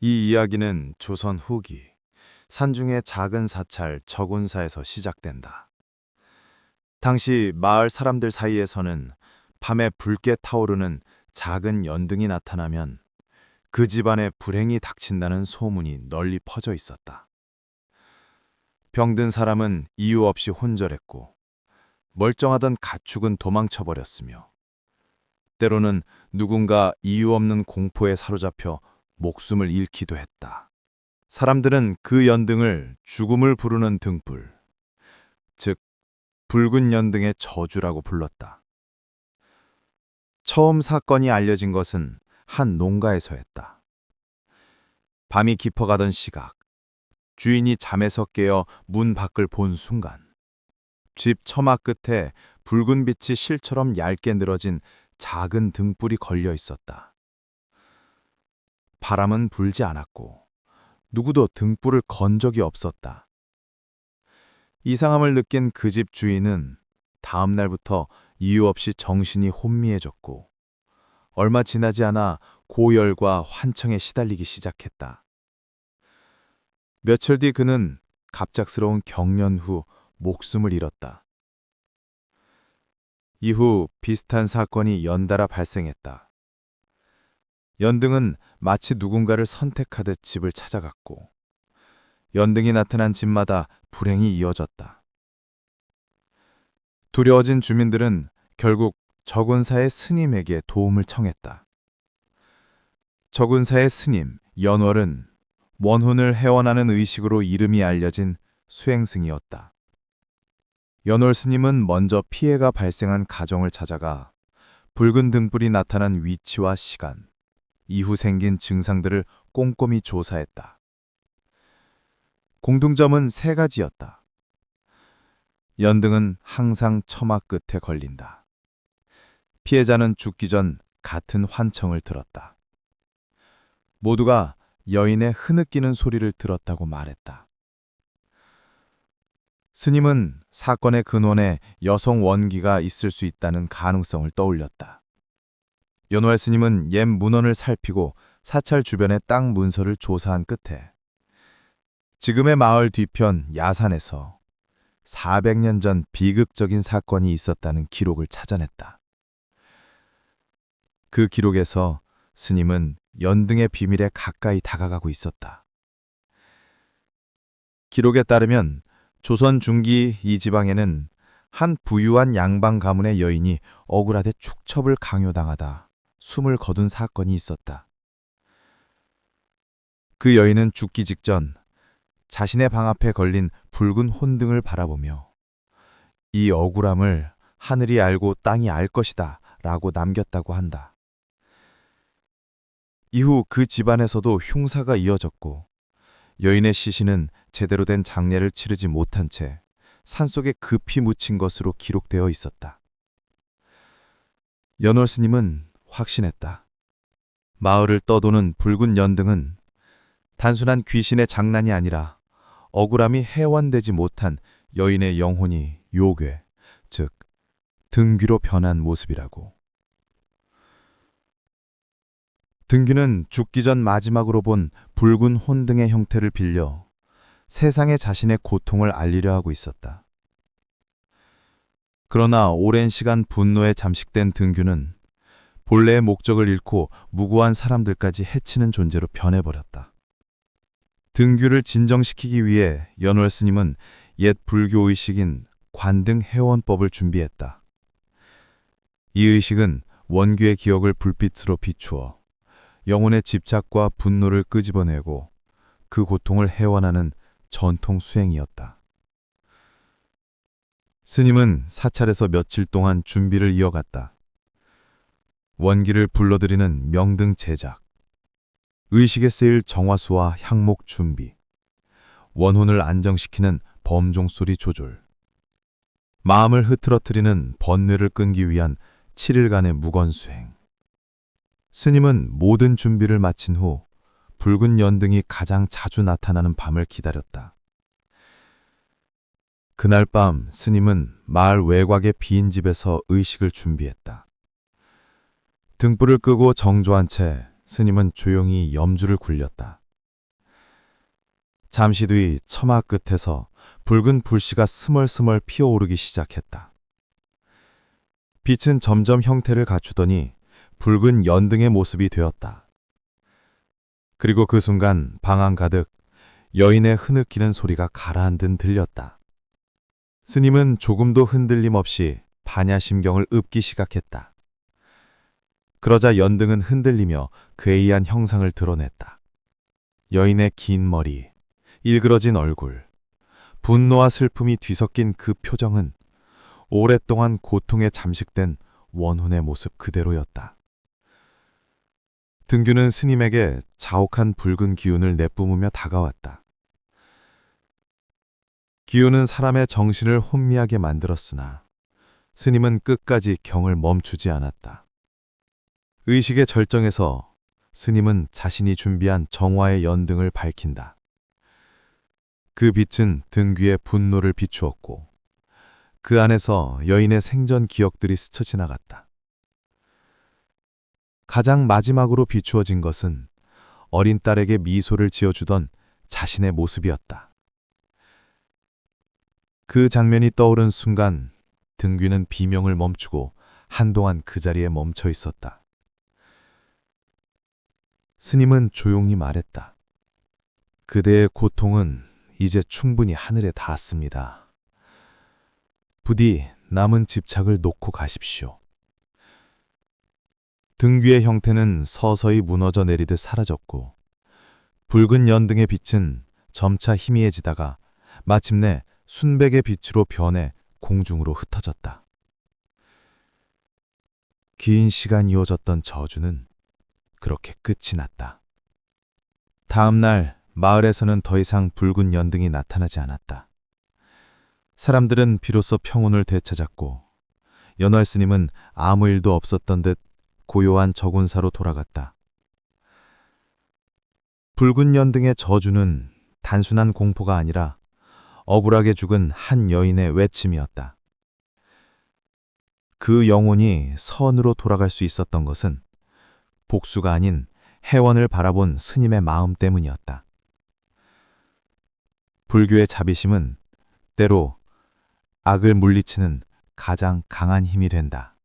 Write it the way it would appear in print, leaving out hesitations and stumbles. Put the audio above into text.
이 이야기는 조선 후기 산중의 작은 사찰 적운사에서 시작된다. 당시 마을 사람들 사이에서는 밤에 붉게 타오르는 작은 연등이 나타나면 그 집안에 불행이 닥친다는 소문이 널리 퍼져 있었다. 병든 사람은 이유 없이 혼절했고 멀쩡하던 가축은 도망쳐버렸으며 때로는 누군가 이유 없는 공포에 사로잡혀 목숨을 잃기도 했다. 사람들은 그 연등을 죽음을 부르는 등불, 즉 붉은 연등의 저주라고 불렀다. 처음 사건이 알려진 것은 한 농가에서였다. 밤이 깊어가던 시각, 주인이 잠에서 깨어 문 밖을 본 순간, 집 처마 끝에 붉은 빛이 실처럼 얇게 늘어진 작은 등불이 걸려 있었다. 바람은 불지 않았고 누구도 등불을 건 적이 없었다. 이상함을 느낀 그 집 주인은 다음 날부터 이유 없이 정신이 혼미해졌고 얼마 지나지 않아 고열과 환청에 시달리기 시작했다. 며칠 뒤 그는 갑작스러운 경련 후 목숨을 잃었다. 이후 비슷한 사건이 연달아 발생했다. 연등은 마치 누군가를 선택하듯 집을 찾아갔고 연등이 나타난 집마다 불행이 이어졌다. 두려워진 주민들은 결국 적운사의 스님에게 도움을 청했다. 적운사의 스님 연월은 원혼을 해원하는 의식으로 이름이 알려진 수행승이었다. 연월 스님은 먼저 피해가 발생한 가정을 찾아가 붉은 등불이 나타난 위치와 시간, 이후 생긴 증상들을 꼼꼼히 조사했다. 공통점은 세 가지였다. 연등은 항상 처마 끝에 걸린다. 피해자는 죽기 전 같은 환청을 들었다. 모두가 여인의 흐느끼는 소리를 들었다고 말했다. 스님은 사건의 근원에 여성 원기가 있을 수 있다는 가능성을 떠올렸다. 연월 스님은 옛 문헌을 살피고 사찰 주변의 땅 문서를 조사한 끝에 지금의 마을 뒤편 야산에서 400년 전 비극적인 사건이 있었다는 기록을 찾아냈다. 그 기록에서 스님은 연등의 비밀에 가까이 다가가고 있었다. 기록에 따르면 조선 중기 이 지방에는 한 부유한 양반 가문의 여인이 억울하게 축첩을 강요당하다 숨을 거둔 사건이 있었다. 그 여인은 죽기 직전 자신의 방 앞에 걸린 붉은 혼등을 바라보며 이 억울함을 하늘이 알고 땅이 알 것이다 라고 남겼다고 한다. 이후 그 집안에서도 흉사가 이어졌고 여인의 시신은 제대로 된 장례를 치르지 못한 채 산속에 급히 묻힌 것으로 기록되어 있었다. 연월 스님은 확신했다. 마을을 떠도는 붉은 연등은 단순한 귀신의 장난이 아니라 억울함이 해원되지 못한 여인의 영혼이 요괴, 즉 등귀로 변한 모습이라고. 등귀는 죽기 전 마지막으로 본 붉은 혼등의 형태를 빌려 세상에 자신의 고통을 알리려 하고 있었다. 그러나 오랜 시간 분노에 잠식된 등귀는 본래의 목적을 잃고 무고한 사람들까지 해치는 존재로 변해버렸다. 등귀를 진정시키기 위해 연월 스님은 옛 불교 의식인 관등 해원법을 준비했다. 이 의식은 원귀의 기억을 불빛으로 비추어 영혼의 집착과 분노를 끄집어내고 그 고통을 해원하는 전통 수행이었다. 스님은 사찰에서 며칠 동안 준비를 이어갔다. 원기를 불러들이는 명등 제작, 의식에 쓰일 정화수와 향목 준비, 원혼을 안정시키는 범종소리 조절, 마음을 흐트러뜨리는 번뇌를 끈기 위한 7일간의 무건수행. 스님은 모든 준비를 마친 후 붉은 연등이 가장 자주 나타나는 밤을 기다렸다. 그날 밤 스님은 마을 외곽의 빈 집에서 의식을 준비했다. 등불을 끄고 정조한 채 스님은 조용히 염주를 굴렸다. 잠시 뒤 처마 끝에서 붉은 불씨가 스멀스멀 피어오르기 시작했다. 빛은 점점 형태를 갖추더니 붉은 연등의 모습이 되었다. 그리고 그 순간 방 안 가득 여인의 흐느끼는 소리가 가라앉은 들렸다. 스님은 조금도 흔들림 없이 반야심경을 읊기 시작했다. 그러자 연등은 흔들리며 괴이한 형상을 드러냈다. 여인의 긴 머리, 일그러진 얼굴, 분노와 슬픔이 뒤섞인 그 표정은 오랫동안 고통에 잠식된 원혼의 모습 그대로였다. 등규는 스님에게 자욱한 붉은 기운을 내뿜으며 다가왔다. 기운은 사람의 정신을 혼미하게 만들었으나 스님은 끝까지 경을 멈추지 않았다. 의식의 절정에서 스님은 자신이 준비한 정화의 연등을 밝힌다. 그 빛은 등귀의 분노를 비추었고 그 안에서 여인의 생전 기억들이 스쳐 지나갔다. 가장 마지막으로 비추어진 것은 어린 딸에게 미소를 지어주던 자신의 모습이었다. 그 장면이 떠오른 순간 등귀는 비명을 멈추고 한동안 그 자리에 멈춰 있었다. 스님은 조용히 말했다. 그대의 고통은 이제 충분히 하늘에 닿았습니다. 부디 남은 집착을 놓고 가십시오. 등귀의 형태는 서서히 무너져 내리듯 사라졌고 붉은 연등의 빛은 점차 희미해지다가 마침내 순백의 빛으로 변해 공중으로 흩어졌다. 긴 시간 이어졌던 저주는 그렇게 끝이 났다. 다음 날 마을에서는 더 이상 붉은 연등이 나타나지 않았다. 사람들은 비로소 평온을 되찾았고 연활 스님은 아무 일도 없었던 듯 고요한 저군사로 돌아갔다. 붉은 연등의 저주는 단순한 공포가 아니라 억울하게 죽은 한 여인의 외침이었다. 그 영혼이 선으로 돌아갈 수 있었던 것은 복수가 아닌 해원을 바라본 스님의 마음 때문이었다. 불교의 자비심은 때로 악을 물리치는 가장 강한 힘이 된다.